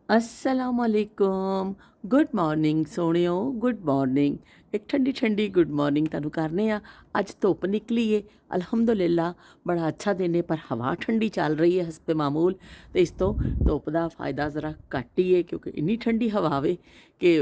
अस्सलामुअलैकुम good morning सोहणियो good morning एक ठंडी ठंडी गुड मॉर्निंग तुहानू करने आ। अज धुप निकली है अलहमदुलिल्ला बड़ा अच्छा दिन है, पर हवा ठंडी चल रही है हसबे मामूल। तो इस तो धुप का फायदा ज़रा घट ही है, क्योंकि इन्नी ठंडी हवा वे कि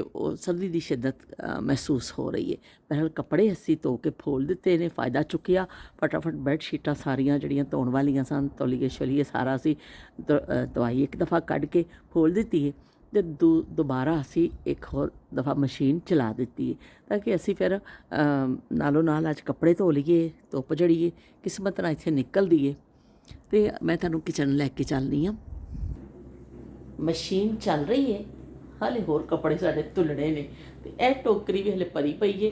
सर्दी की शिद्दत महसूस हो रही है। बहरहाल कपड़े असी धो के फोल दिते ने, फ़ायदा चुकिया। फटाफट बैडशीटां सारियां जड़ियां धोण वालियां सन, तौलीए शौलीए सारा असी दवाई एक दफ़ा कढ़ के फोल दिती है, तो दोबारा असी एक होर दफ़ा मशीन चला दी है, ताकि असी फिर नालों नाल अज कपड़े धो लीए, धुप जड़ी किस्मत नाल इत्थे निकलदी है। तो मैं तुहानू किचन लैके चलनी हाँ। मशीन चल रही है, हाले होर कपड़े साडे धुलने ने, तो यह टोकरी भी हले भरी पई है,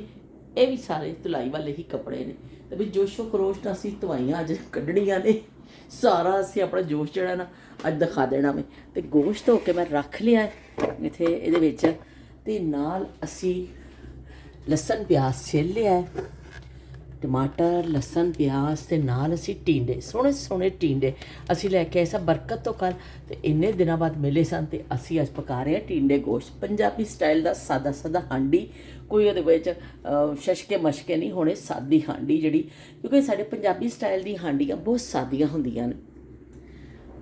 ये भी सारे धुलाई वाले ही कपड़े ने। तो भी जोशो खरोश नाल असी धवाइयां अज कड्ढणियां ने, सारा असी अपना जोश जड़ा ना अज दिखा देना मैं। तो गोश्त धो के मैं रख लिया इत्थे इहदे विच, ते नाल असी लसन प्याज छिल लिया है, टमाटर लसन प्याज ते नाल असी टींडे सोहणे सोहणे टींडे असी लैके आए सा बरकत तो कल, ते इन्ने दिनों बाद मिले सन। ते असी अज पका रहे हैं टींडे गोश्त, पंजाबी स्टाइल का सादा सादा हांडी, कोई उहदे विच शशके मशके नहीं होने, सादी हांडी जिहड़ी, क्योंकि साडे पंजाबी स्टाइल दी हांडियां बहुत सादियां हुंदियां ने।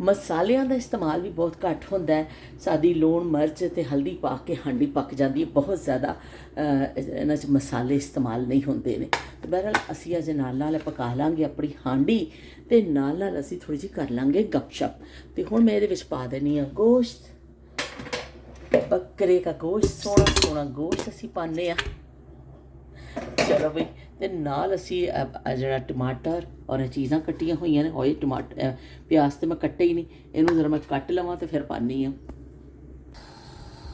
मसालियां का इस्तेमाल भी बहुत घट होंदा है, सादी लूण मिर्च ते हल्दी पा के हांडी पक जाती है, बहुत ज़्यादा इन्हां च मसाले इस्तेमाल नहीं होंदे ने। तो बहरहाल असी अज नाल नाल पका लांगे अपनी हांडी, ते नाल नाल असी थोड़ी जी कर लांगे गपशप। तो हुण मैं इहदे विच पा देनी आ गोश्त, बकरे का गोश्त, सोहना सोहना गोश्त असी पाने आ। चलो बई, ते नाल असी जरा टमाटर और चीज़ां कट्टियां हुई ने, होए टमाटर प्याज तो मैं कट्टे ही नहीं, इनू जरा मैं कट लवां तो फिर पानी हाँ।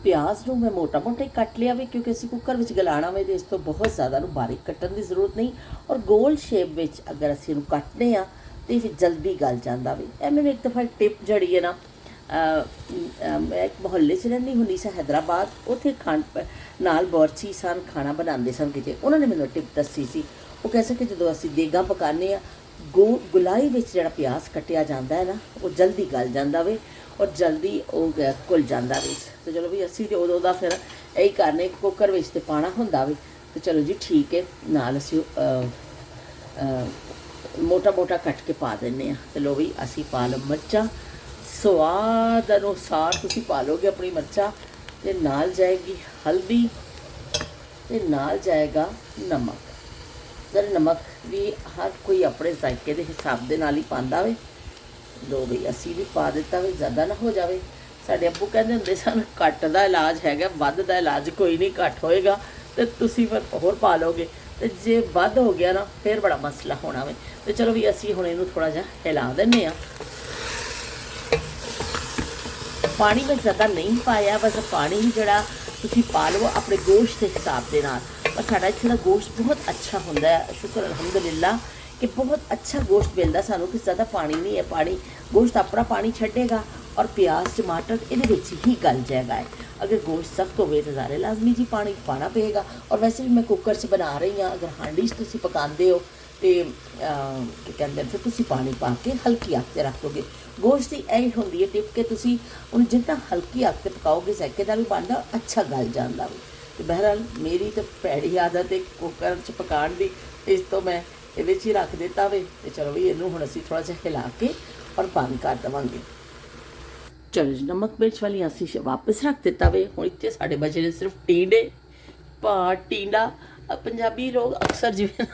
प्याज नूं मैं मोटा मोटा ही कट लिया भी, क्योंकि असी कुकर में गलाना वे, इस तो बहुत ज़्यादा बारीक कट्टन की जरूरत नहीं। और गोल शेप में अगर असी इनू कट्टने आ तो फिर जल्दी गल जाता भी। ए मैंने एक दफ़ा टिप जड़ी है ना, मैं एक मुहल्ले च रहिंदी हुंदी सी हैदराबाद, उत्थे खाण नाल बौरची सन, खाना बनाते सन किते, उन्होंने मैंने टिप दसी सी। वो कह सके जो असी देगा पकाने गुलाई में जो प्याज कटिया जाता है ना, वो जल्दी गल जाता वे और जल्दी वो घुल जाता वे। तो चलो भी असी तो उदों का फिर यही करने, कुकर में तो पाना होंदा वे। तो चलो जी ठीक है, नाल असी मोटा मोटा कट के पा दें। तो लो भी असी पा लो मिर्चा, स्वाद अनुसार तुसी पा लोगे अपनी मिर्चा, ते नाल जाएगी हल्दी, ते नाल जाएगा नमक। जरा नमक भी हर कोई अपने जायके के हिसाब के नाल ही पांदा वे। लो बई असी भी पा दिता वे, ज़्यादा ना हो जाए। साडे अब्बू कहते होंदे सन घट का इलाज हैगा, वध का इलाज कोई नहीं, घट होएगा तो तुसी फिर होर पा लोगे, तो जे वध हो गया ना फिर बड़ा मसला होना वे। तो चलो भी असी हुण इहनूं थोड़ा जिहा हिला दिंदे आ। पानी में ज़्यादा नहीं पाया, बस पानी ही जड़ा तुसी पा लो अपने गोश्त के हिसाब के नाल। पर साडा इत्थे दा गोश्त बहुत अच्छा होंदा है, शुक्र अलहमदुलिल्लाह कि बहुत अच्छा गोश्त मिलता सानू, कि ज़्यादा पानी नहीं है। पानी गोश्त अपना पानी छड्डेगा और प्याज टमाटर इहदे विच ही गल जाएगा है। अगर गोश्त सख्त होवे तो ज़ारे लाजमी जी पानी पाना पेगा। और वैसे भी मैं कुकर च बना रही हाँ, अगर हांडी च तुसी पकांदे हो तो कहते फिर तुसी पानी पा के हल्की अग ते रख दोगे। गोश्त की यही होंदी है टिप के तुसी उन्हें जितना हल्की अग ते पकाओगे, सैके का भी बनता अच्छा गल जाता है। तो बहरहाल मेरी तो भैड़ी आदत है कुकर च पकाने की, इस तो मैं ये ही रख दिता वे। तो चलो भी इनू हुण असीं थोड़ा जिहा हिला के और बंद कर देवांगे। चलो जी नमक मिर्च वाली असीं वापस रख दिता वे। हुण इत्थे साडे बचे ने सिर्फ टींडे, टींडा। पंजाबी लोग अक्सर जिवें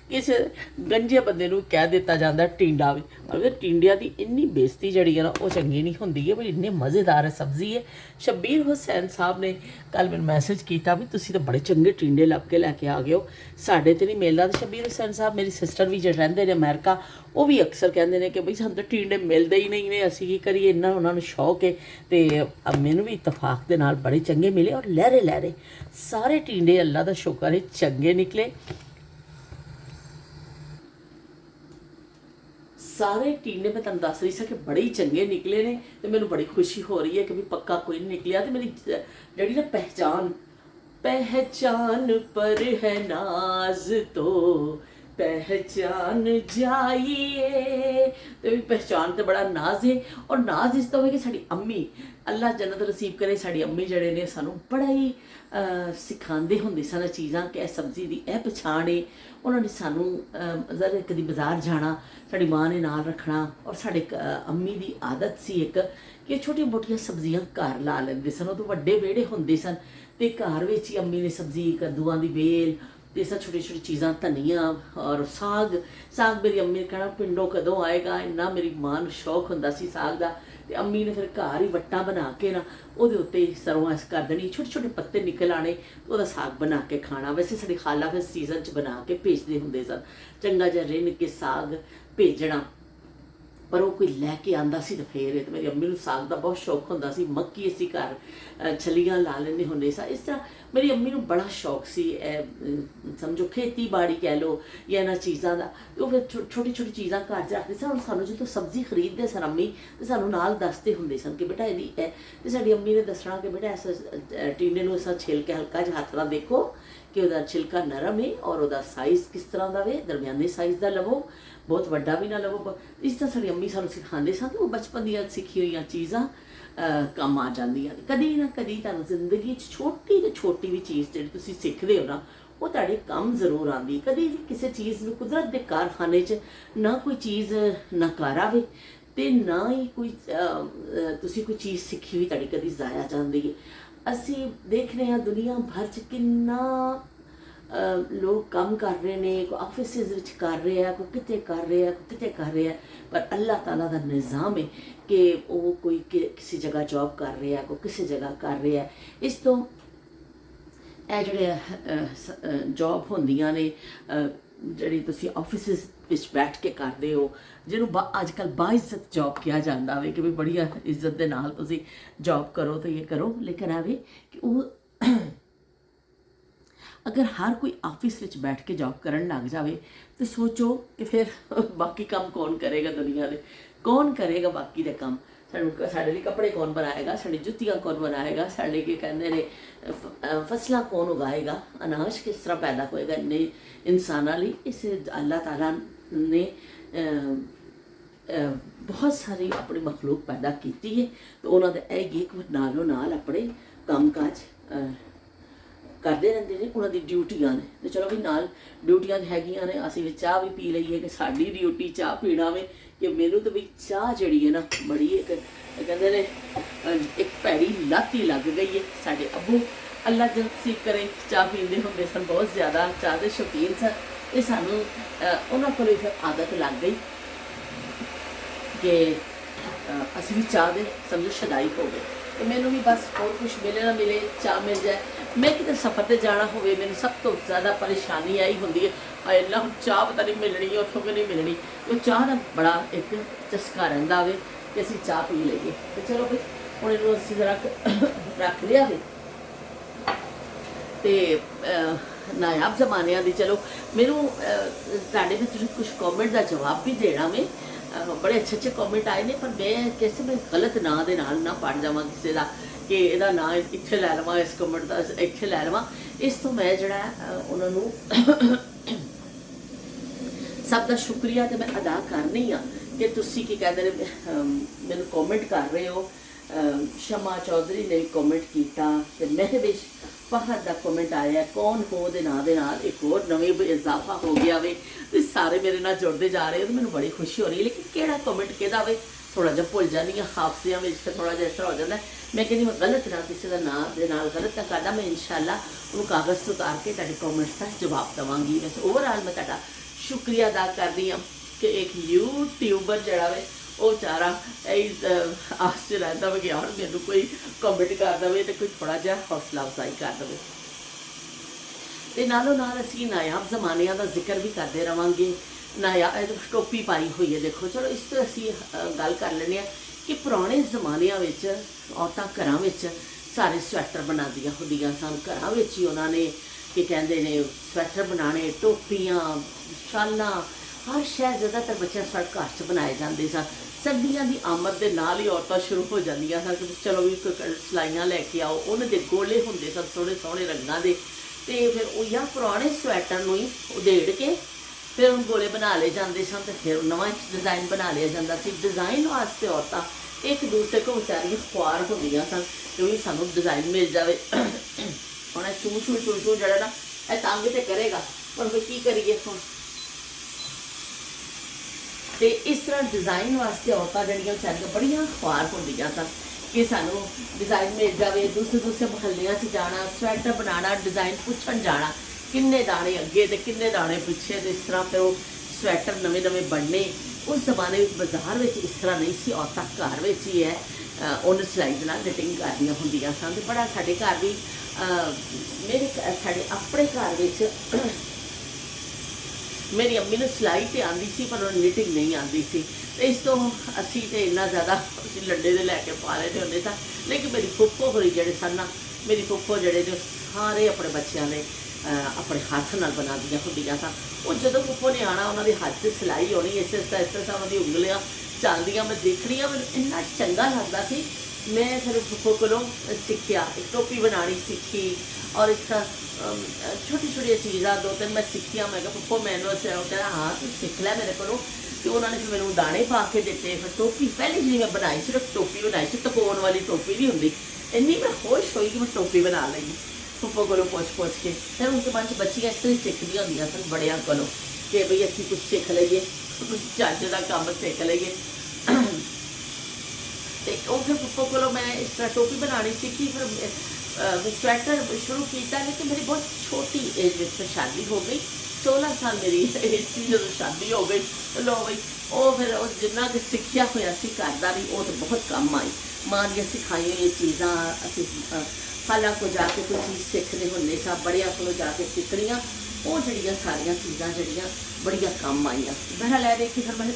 किसी गंजे बंदे नूं कह दिता जाता टींडा भी, और टींडिया की इन्नी बेइज्जती जड़ी है ना वो चंगी नहीं होंदी है। पर इन्नी मज़ेदार सब्जी है। शब्बीर हुसैन साहब ने कल मैंने मैसेज किया भी तुसी तो बड़े चंगे टींडे लभ के लैके आ गए हो, साढ़े तो नहीं मिलता। तो शब्बीर हुसैन साहब मेरी सिस्टर भी जो रहिंदे ने अमेरिका, वो भी अक्सर कहते हैं कि बई सानूं तो टींडे मिलते ही नहीं ने, असीं की करिए, इन्ना उन्होंने शौक है। तो मैनू भी इतफाक के नाल बड़े चंगे मिले और लहरे लहरे सारे टींडे अल्लाह का शुक्र है चंगे निकले। सारे टींडे मैं तुम दस रही सी कि बड़े ही चंगे निकले ने, तो मैनू बड़ी खुशी हो रही है कि भी पक्का कोई नहीं निकलिया। तो मेरी जड़ी ना पहचान पहचान पर है नाज तो पहचान जाइए। तो भी पहचान तो बड़ा नाज है, और नाज इस तो है कि साड़ी अम्मी अल्लाह जन्नत नसीब करे, साड़ी अम्मी जड़े ने सानू बड़ा ही सिखाते होंगे सन चीज़ां कि सब्जी की यह पछाण है। उन्होंने सानू जरा कभी बाजार जाना साड़ी माँ ने नाल रखना, और साढ़े अम्मी की आदत सी एक कि छोटिया मोटिया सब्जियां घर ला लेंदे सन। उदों वड्डे विहड़े होंदे सन ते घर विच ही अम्मी ने सब्जी कद्दूआं दी बेल ते सब छोटी छोटी चीज़ां, धनिया और साग। साग मेरी अम्मी ने कहना पिंडों कदों आएगा, इन्ना मेरी माँ नूं शौक हुंदा सी साग दा। ते अम्मी ने फिर घर ही वट्टा बना के ना उहदे उत्ते सरों ऐस कर देनी, छोटे छोटे पत्ते निकल आने, उहदा साग बना के खाना। वैसे साडी खाला फिर सीजन च बना के भेजदे हुंदे सन, चंगा जिहा रिन के साग भेजना। पर वो कोई लैके आंदा सी तो फिर तो मेरी अम्मी नूं साग का बहुत शौक हुंदा सी। मक्की असीं घर छलियां ला लैंदे हुंदे सा। इस तरह मेरी अम्मी नूं बड़ा शौक सी समझो खेतीबाड़ी कह लो या इन्हां चीज़ां दा। तो फिर छोटी छोटी चीज़ां घर च रखदे सन। सानूं जो सब्जी खरीददे सन अम्मी ते सानूं नाल दसदे हुंदे सन कि बेटा इहदी ते साडी अम्मी ने दसना कि बेटा ऐसा टींडे नूं इस छिल के हल्का जिहा हत्थ नाल देखो कि उसका छिलका नरम है और उसका साइज़ किस तरह का वे, दरमियाने साइज़ का लवो, बहुत वड्डा भी ना लवो। इस तरह साडी अम्मी सानूं सिखाते सन कि वो बचपन दी सीखी हुई चीज़ां काम आ जांदियां। कदी ना कदी तुहानूं जिंदगी छोटी तो छोटी भी चीज़ जिहड़ी तुसीं सिखदे हो ना वो तुहाडे काम जरूर आंदी। कदी भी किसी चीज़ नूं कुदरत के कारखाने च ना कोई चीज़ नकारा वे ते ना ही कोई तुसीं कोई चीज़ सीखी हुई तुहाडी कदी जाया जांदी है। असी देख रहे हैं दुनिया भर च किन्ना लोग काम कर रहे हैं, कोई ऑफिस कर रहे हैं, कोई किते कर रहे हैं, कोई किते कर रहे हैं। पर अल्लाह ताला का निज़ाम है कि वो कोई किसी जगह जॉब कर रहा है, कोई किसी जगह कर रहा है। इस तो ਇਹ ਜਿਹੜੇ जॉब होंदियां ने ਜਿਹੜੀ ਤੁਸੀਂ ਆਫਿਸ ਵਿੱਚ बैठ के करते हो, ਜਿਹਨੂੰ अजकल बाइज्जत जॉब किया जाता है कि भी बड़ी इज्जत के नाल तुसी जॉब करो तो ये करो। लेकिन आवे कि वो अगर हर कोई ऑफिस ਵਿੱਚ बैठ के जॉब करन लग जाए तो सोचो कि फिर बाकी काम कौन करेगा दुनिया में, कौन करेगा बाकी दे काम। साढ़े लिए कपड़े कौन बनाएगा, साड़ी जुत्तियाँ कौन बनाएगा, साढ़े के कहते ने फसलां कौन उगाएगा, अनाज किस तरह पैदा होएगा इन्ने इंसानां लई। इस अल्लाह ताला ने बहुत सारी अपनी मखलूक पैदा की है। तो उन्होंने यह नालों नाल अपने काम काज करते रहते हैं, उन्होंने ड्यूटियां ने। तो चलो भी नाल ड्यूटियां हैगियां ने, असीं भी चाह भी पी लीए कि साडी ड्यूटी चाह पीना वे। कि मैनू तो भी चाह जड़ी है ना बड़ी एक कहते ने एक भैड़ी लत ही लग गई है। साडे अब्बू अल्लाह जब सीख करे चाह पींदे होंदे सन, बहुत ज़्यादा चाह के शौकीन सन। ये सानू उन्होंने को फिर आदत लग गई कि असीं भी चाह दे समझो शदाई हो गए। तो मैनू भी बस और कुछ मिले ना मिले चाह मिल जाए। मैं कितने सफ़र पर जाना हो, मैंने सब तो ज़्यादा परेशानी आई होंगी है, अल्लाह हम चाह पता नहीं मिलनी उतों भी नहीं मिलनी। तो चाह का बड़ा एक चस्का रहा है कि असीं चाह पी लीए। तो चलो भाई हम इनू असीं जरा रख लिया है। तो नायाब जमानिया की चलो मैनू तुहाडे में कुछ कॉमेंट का जवाब भी देना में बड़े अच्छे अच्छे कॉमेंट आए हैं। पर मैं कैसे मैं गलत नाँ के नाल ना पढ़ जावां किसी का कि यदा ना इत्थे लै लवां, इस कॉमेंट का इत्थे लै लवां। इस तो मैं जड़ा उन्होंने सब का शुक्रिया तो मैं अदा करनी हाँ कि तुसी की कहते हैं मैनू कॉमेंट कर रहे हो। शमा चौधरी ने भी कॉमेंट किया, महविश फहद का कॉमेंट आया, कौन हो दे नाम दे नाल एक और नवे इजाफा हो गया वे। तो सारे मेरे नाल जुड़ते जा रहे हो तो मैंने बड़ी खुशी हो रही है। लेकिन केड़ा कॉमेंट किहदा वे थोड़ा जिहा भुल जानी हाँ, हादसियां में फिर थोड़ा जिहा इस तरह हो जाता है। मैं कहनी मैं गलत ना किसी का नाम दे नाल गलत ना करदा, मैं इंशाअल्लाह उन्होंने कागज़ तो उतार के तुहाडे कॉमेंट्स का जवाब देवांगी। वैसे ओवरऑल मैं तुहाडा शुक्रिया अदा करदी हाँ कि एक यूट्यूबर जड़ा वे वो बेचारा आस च रहता वे कि यार मैनू कोई कॉमेंट कर दे तो कोई थोड़ा जिहा हौसला अफजाई कर दे। तो नालों नाल असीं नायाब जमानिया का जिक्र भी करते रहांगे। नायाब टोपी पाई हुई है देखो। चलो इस तो असीं गल कर लैंदे हां कि पुराने जमानिया विच औरतां घरां विच सारे स्वैटर बनादियां हुंदियां सन। घरां विच ही उन्होंने कि कहते ने स्वैटर बनाने, टोपियां, शालां, हर शह ज़्यादातर बच्चे स्वैटर घर च बनाए जाते सन। सर्दियों की आमद के नाल ही औरतां शुरू हो जांदियां सन कि चलो भी सिलाइयां लैके आओ। उन्होंने गोले होंदे सन सोहणे सोहणे रंगां दे। तो फिर उह पुराने स्वैटर नूं ही उधेड़ के फिर हम गोले बना ले जाते सन तो फिर नवा डिज़ाइन बना लिया जाता सी। डिज़ाइन वास्ते औरतां एक दूसरे को बेचारियां ख्वार होंदियां सन कि भी सानू डिज़ाइन मिल जाए। हुण चू चू चू चू जड़ा ना यह तंग तो करेगा पर फिर की करिए हुण। तो इस तरह डिज़ाइन वास्ते औरतां जड़ियां बेचारियां बड़ियां ख्वार होंदियां सन कि सानू डिज़ाइन मिल जाए। दूसरे दूसरे महल्लियां च जाना, स्वैटर बनाना, डिज़ाइन पुछन जाना, किन्ने दाने अगे तो किन्ने दाने पिछे, तो इस तरह फिर वो स्वैटर नवे नवे बनने। उस जमाने में बाजार में इस तरह नहीं सी, औरतां घर में ही है उन सिलाई के नाल निटिंग करदियां हुंदियां सन। ते बड़ा साडे घर भी मेरे साडे अपने घर विच मेरी अम्मी ने सिलाई तो आती सी पर उन्हें निटिंग नहीं आती सी। तो इस तो असी तो इन्ना ज़्यादा असी लड्डे दे लैके पा लेते होंदे सन। लेकिन मेरी फुफ्फो होरी जेह्ड़े सन ना, मेरी फुफ्फो जेह्ड़े जो सारे अपने बच्चों ने अपने हत्थ नाल बना दियां होंदियां सन। वो जदों फुफ्फो ने आना उन्होंने हाथ से सिलाई होनी, इस तरह उन्होंने उंगलियां चलदियां मैं देखनियां, मैं इन्ना चंगा लगता सी। मैं फिर फुफ्फो कोलों सीखिया, एक टोपी बनानी सीखी और इस छोटी छोटी चीज़ां दो तीन मैं सीखिया। मैं फुफ्फो मैनू कहना हाँ तू सीख लै मेरे को। तो उन्होंने फिर मैंने दाने पा के दिते। फिर टोपी पहले जी मैं बनाई, सिर्फ टोपी बनाई सी, तकोन वाली टोपी नहीं होंदी। इन्नी मैं खुश हुई कि मैं टोपी बना लई फुफ्फो को पुछ के। फिर उस मन च बच्चियां इस तरह सीखदियां होंदियां सन बड़ियां कोलों कि बई असीं कुछ सीख लईए, कुछ चज दा काम सीख लईए। तो फिर फुफ्फो को मैं इस तरह टोपी बनानी सीखी। फिर स्वैटर शुरू किया, लेकिन मेरी बहुत छोटी एज में शादी हो गई। 16 साल मेरी एज थी जो शादी हो गई। तो लो बई वो फिर जिन्ना कि सीखिया होया सी घर दा भी वो तो बहुत कम आई। मां दियां सिखाई हुई चीज़ां असीं खाला को जाके कोई चीज़ सीखने होंदे सा, बड़िया को जाके सीखनियां। वो जड़ियां सारियां चीज़ां जड़ियां बड़ियां कम आईयां। बहरहाल लै देखी फिर मैं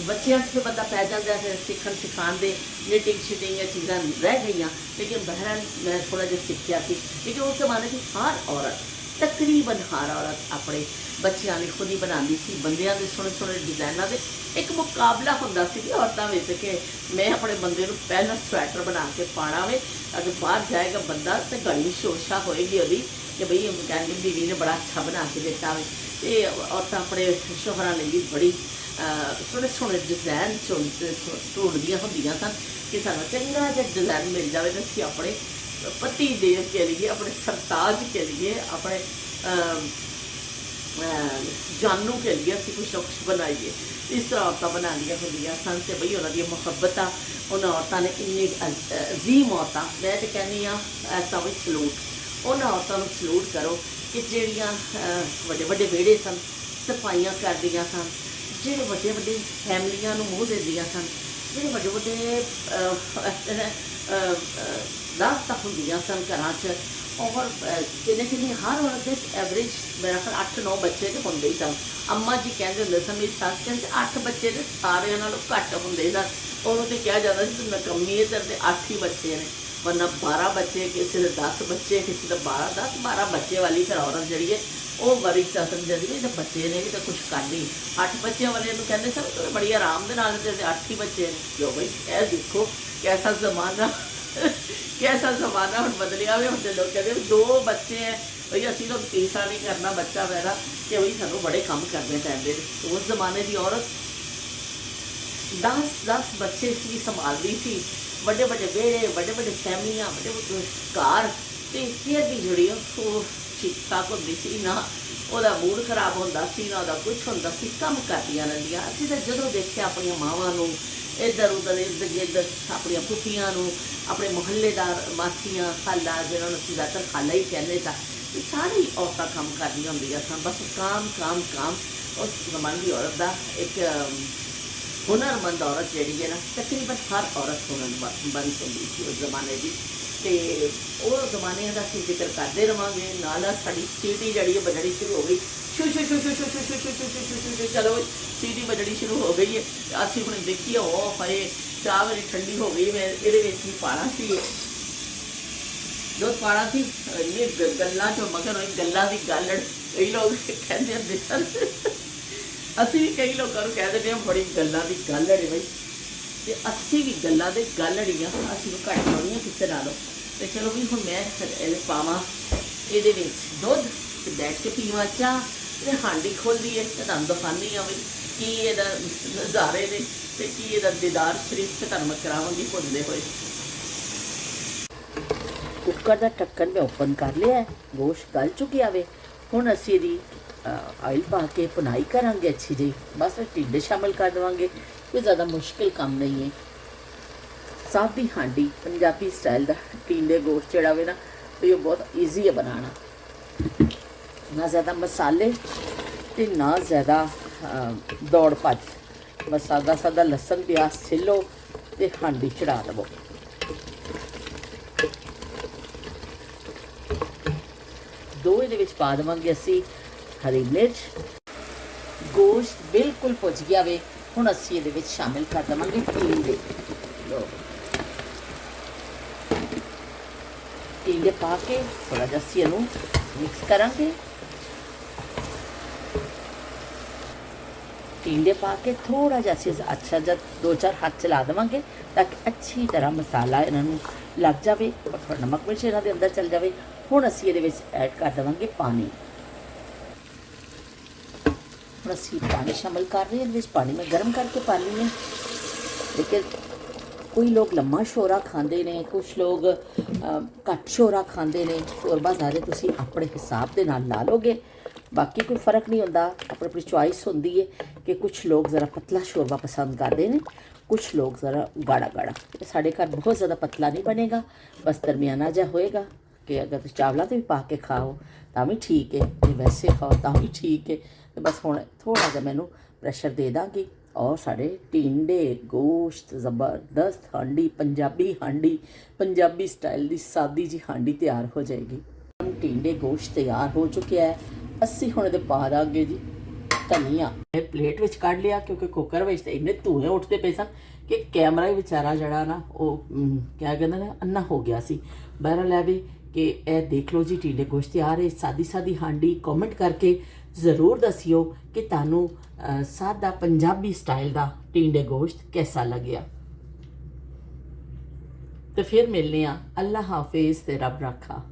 बच्चों से बंदा पै जाता है सीखन सिखाने दे, निटिंग शिटिंग ये चीज़ां रह गई। लेकिन बहरहाल मैं थोड़ा जिहा सीखिया सी। लेकिन उस जमाने की हर औरत, तकरीबन हर औरत अपने बच्चों ने खुद ही बनाती सी। बंदियां दे सोहने सोहने डिजाइनां दे एक मुकाबला होंदा सी कि औरतां विच कि मैं अपने बंदे नूं पहला स्वैटर बना के पाना वे, अगर बाहर जाएगा बंदा तो बड़ी शोशा होएगी उहदी कि बई कहणगे बीवी ने बड़ा अच्छा बना के दिता वे। तो औरतां अपने शोहरां लई भी बड़ी सोहने सोहने डिजाइन ढूंढदियां होंदियां सन कि सानूं चंगा जिहा डिजाइन मिल जाए तो असीं अपने पति देव के लिए, अपने सरताज के लिए, अपने जानू के लिए असीं कुछ ना कुछ बनाइए। इस तरह औरतां बनानियां होंदियां सन। ते बई उन्हां दी मुहब्बतां उन्हां औरतां ने इन्नी अजीम औरतां, मैं तो कहनी ऐसा भी सलूट उन्हां औरतां नूं सलूट करो कि जिहड़ियां वड्डे वड्डे विहड़े सन सफाइयां करदियां सन, जिहड़े वड्डे वड्डे फैमिलियां नूं मोह दिंदियां सन, जिहड़े वड्डे वड्डे दावतां होंदियां सन घरां च। और किन्ने किन्ने हर औरत के एवरेज मेरा ख्याल 8-9 बच्चे तो होंदे ही सन। अम्मा जी कहते होंदे सन, मेरी सस कहते 8 बच्चे तो सारे नालों घट होंदे सन। उन्होंने तो कहा जाता है कि नकम्मी है तेरे 8 ही बच्चे ने, वरना 12 बच्चे, किसी के 10 बच्चे, किसी के 10-12 बच्चे वाली फिर औरत जी है वो बड़ी समझती है। तो बच्चे ने भी तो कुछ कर ली। 8 बच्चों वाले कहते सर तो बड़ी आराम के नाल तेरे 8 ही बच्चे ने। जो भाई यह देखो कैसा जमाना कैसा जमाना हम बदलिया हुए होंगे। लोग कहते 2 बच्चे हैं भाई असी तो तीसरा नहीं करना बच्चा मेरा कि भाई सानू बड़े कम करने पैंदे। तो उस जमाने की औरत 10-10 बच्चे सी संभालती सी, बड़े बड़े वेड़े, बड़े बड़े फैमिलियां, बड़े बड़े घर। तो फिर भी जी ठीक ठाक होंदी सी ना, ਉਹਦਾ मूड खराब होंदा सी ना, ਉਹਦਾ कुछ होंदा सी, कम करदियां रहिंदियां। असीं तां जदों देखिया अपनी मावां नूं इधर उधर इर्द गिर्द अपन फुफियां अपने मुहल्लेदार मासियां खाला जिन्होंने असीं ज़्यादातर खाला ही कहने था, सारी औरतां कम करदियां होंदियां सन। बस काम काम काम। उस जमाने की औरत का एक हुनरमंद औरत जी है ना, तकरीबन हर औरत हुनरमंद होंदी सी उस जमाने की। तो वो जमाने का असीं जिक्र करते रहांगे। नाल साडी सीटी जी बजनी शुरू हो गई, छू छू छू छू छू छू छू छू छू छू छू छू छू चलो सीटी बजनी शुरू हो गई है। असीं हुण देखिए ओ हाए चाह मेरी ठंडी हो गई, मैं ये पाना सी दुध पाना सी ये गल्लां चो मगर गल्लां दी गालड़ कई लोग कहते होंदे सन। असीं भी कई लोगों को कह देंगे बड़ी गल्लां दी गालड़ है बई, तो असी भी गल्लां दे गालड़ ही हाँ, असीं घट पाउणी किसी नालों। तो चलो भी हुण मैं पावां ये दुध ते बैठ के पीवां चाह। ਤੇ ਹਾਂਡੀ ਖੋਲ੍ਹੀ ਹੈ ਤੇ ਤੁਹਾਨੂੰ ਦਿਖਾਉਂਦੀ ਹਾਂ ਵੀ ਕੀ ਇਹਦਾ ਨਜ਼ਾਰੇ ਨੇ ਤੇ ਕੀ ਇਹਦਾ ਦੀਦਾਰ ਸ਼ਰੀਫ ਤੇ ਤੁਹਾਨੂੰ ਮੈਂ ਕਰਾਵਾਂਗੀ ਭੁੰਨਦੇ ਹੋਏ। ਕੁੱਕਰ ਦਾ ਢੱਕਣ ਮੈਂ ਓਪਨ ਕਰ ਲਿਆ ਹੈ, ਗੋਸ਼ਤ ਗਲ ਚੁੱਕਿਆ ਵੇ। ਹੁਣ ਅਸੀਂ ਇਹਦੀ ਆਇਲ ਪਾ ਕੇ ਭੁਨਾਈ ਕਰਾਂਗੇ ਅੱਛੀ ਜਿਹੀ। ਬਸ ਟਿੰਡੇ ਸ਼ਾਮਿਲ ਕਰ ਦੇਵਾਂਗੇ, ਕੋਈ ਜ਼ਿਆਦਾ ਮੁਸ਼ਕਿਲ ਕੰਮ ਨਹੀਂ ਹੈ। ਸਾਦੀ ਹਾਂਡੀ ਪੰਜਾਬੀ ਸਟਾਈਲ ਦਾ ਟਿੰਡੇ ਗੋਸ਼ਤ ਜਿਹੜਾ ਵੇ ਨਾ ਵੀ ਉਹ ਬਹੁਤ ਈਜ਼ੀ ਹੈ ਬਣਾਉਣਾ। ਨਾ ਜ਼ਿਆਦਾ ਮਸਾਲੇ ਤੇ ਨਾ ਜ਼ਿਆਦਾ ਦੌੜ ਭੱਜ, ਬਸ ਸਾਦਾ ਸਾਦਾ ਲਸਣ ਪਿਆਜ਼ ਛਿੱਲੋ ਤੇ ਹਾਂਡੀ ਚੜਾ ਦੇਵੋ। ਦੋ ਇਹਦੇ ਵਿੱਚ ਪਾ ਦੇਵਾਂਗੇ ਅਸੀਂ ਹਰੀ ਮਿਰਚ। ਗੋਸ਼ਤ ਬਿਲਕੁਲ ਭੁੱਜ ਗਿਆ ਵੇ। ਹੁਣ ਅਸੀਂ ਇਹਦੇ ਵਿੱਚ ਸ਼ਾਮਿਲ ਕਰ ਦੇਵਾਂਗੇ ਟਿੰਡੇ। ਟਿੰਡੇ ਪਾ ਕੇ ਥੋੜ੍ਹਾ ਜਿਹਾ ਅਸੀਂ ਇਹਨੂੰ ਮਿਕਸ ਕਰਾਂਗੇ। ਟਿੰਡੇ ਪਾ ਕੇ ਥੋੜ੍ਹਾ ਜਿਹਾ ਅਸੀਂ ਅੱਛਾ ਜਿਹਾ 2-4 ਹੱਥ ਚਲਾ ਦੇਵਾਂਗੇ ਤਾਂ ਕਿ ਅੱਛੀ ਤਰ੍ਹਾਂ ਮਸਾਲਾ ਇਹਨਾਂ ਨੂੰ ਲੱਗ ਜਾਵੇ ਔਰ ਥੋੜ੍ਹਾ ਨਮਕ ਮਿਰਚ ਇਹਨਾਂ ਦੇ ਅੰਦਰ ਚਲ ਜਾਵੇ। ਹੁਣ ਅਸੀਂ ਇਹਦੇ ਵਿੱਚ ਐਡ ਕਰ ਦੇਵਾਂਗੇ ਪਾਣੀ। ਹੁਣ ਅਸੀਂ ਪਾਣੀ ਸ਼ਾਮਿਲ ਕਰ ਰਹੇ ਹਾਂ। ਇਹਦੇ ਵਿੱਚ ਪਾਣੀ ਮੈਂ ਗਰਮ ਕਰਕੇ ਪਾ ਲਈ ਹੈ। ਲੇਕਿਨ ਕੋਈ ਲੋਕ ਲੰਮਾ ਸ਼ੋਰਾ ਖਾਂਦੇ ਨੇ, ਕੁਛ ਲੋਕ ਘੱਟ ਸ਼ੋਰਾ ਖਾਂਦੇ ਨੇ। ਸ਼ੋਰਬਾ ਸਾਰੇ ਤੁਸੀਂ ਆਪਣੇ ਹਿਸਾਬ ਦੇ ਨਾਲ ਲਾ ਲਓਗੇ, ਬਾਕੀ ਕੋਈ ਫ਼ਰਕ ਨਹੀਂ ਹੁੰਦਾ। ਆਪਣੀ ਆਪਣੀ ਚੁਆਇਸ ਹੁੰਦੀ ਹੈ ਕਿ ਕੁਛ ਲੋਕ ਜ਼ਰਾ ਪਤਲਾ ਸ਼ੋਰਬਾ ਪਸੰਦ ਕਰਦੇ ਨੇ, ਕੁਛ ਲੋਕ ਜ਼ਰਾ ਗਾੜਾ ਗਾੜਾ। ਸਾਡੇ ਘਰ ਬਹੁਤ ਜ਼ਿਆਦਾ ਪਤਲਾ ਨਹੀਂ ਬਣੇਗਾ, ਬਸ ਦਰਮਿਆਨਾ ਜਿਹਾ ਹੋਏਗਾ ਕਿ ਅਗਰ ਤੁਸੀਂ ਚਾਵਲਾਂ 'ਤੇ ਵੀ ਪਾ ਕੇ ਖਾਓ ਤਾਂ ਵੀ ਠੀਕ ਹੈ, ਜੇ ਵੈਸੇ ਖਾਓ ਤਾਂ ਵੀ ਠੀਕ ਹੈ। ਅਤੇ ਬਸ ਹੁਣ ਥੋੜ੍ਹਾ ਜਿਹਾ ਮੈਨੂੰ ਪ੍ਰੈਸ਼ਰ ਦੇ ਦਾਂਗੀ ਔਰ ਸਾਡੇ ਟਿੰਡੇ ਗੋਸ਼ਤ ਜ਼ਬਰਦਸਤ ਹਾਂਡੀ, ਪੰਜਾਬੀ ਸਟਾਈਲ ਦੀ ਸਾਦੀ ਜੀ ਹਾਂਡੀ ਤਿਆਰ ਹੋ ਜਾਏਗੀ। ਟਿੰਡੇ ਗੋਸ਼ਤ ਤਿਆਰ ਹੋ ਚੁੱਕਿਆ ਹੈ। ਅਸੀਂ ਹੁਣ ਇਹਦੇ ਪਾ ਦਾਂਗੇ ਜੀ ਧਨੀਆ। ਇਹ ਪਲੇਟ ਵਿੱਚ ਕੱਢ ਲਿਆ ਕਿਉਂਕਿ ਕੁੱਕਰ ਵਿੱਚ ਤਾਂ ਇੰਨੇ ਧੂਏ ਉੱਠਦੇ ਪਏ ਸਨ ਕਿ ਕੈਮਰਾ ਹੀ ਵਿਚਾਰਾ ਜਿਹੜਾ ਨਾ ਉਹ ਕਿਆ ਕਹਿੰਦੇ ਨੇ ਅੰਨਾ ਹੋ ਗਿਆ ਸੀ। ਬਹਿਰਹਾਲ ਹੈ ਵੀ ਕਿ ਇਹ ਦੇਖ ਲਓ ਜੀ ਟਿੰਡੇ ਗੋਸ਼ਤ ਤਿਆਰ ਹੈ। ਸਾਦੀ ਸਾਦੀ ਹਾਂਡੀ। ਕਮੈਂਟ ਕਰਕੇ ਜ਼ਰੂਰ ਦੱਸਿਓ ਕਿ ਤੁਹਾਨੂੰ ਸਾਦਾ ਪੰਜਾਬੀ ਸਟਾਈਲ ਦਾ ਟਿੰਡੇ ਗੋਸ਼ਤ कैसा ਲੱਗਿਆ। ਤੇ ਫਿਰ ਮਿਲਨੇ ਆ। ਅੱਲਾ ਹਾਫਿਜ਼ ਤੇ ਰੱਬ ਰਾਖਾ।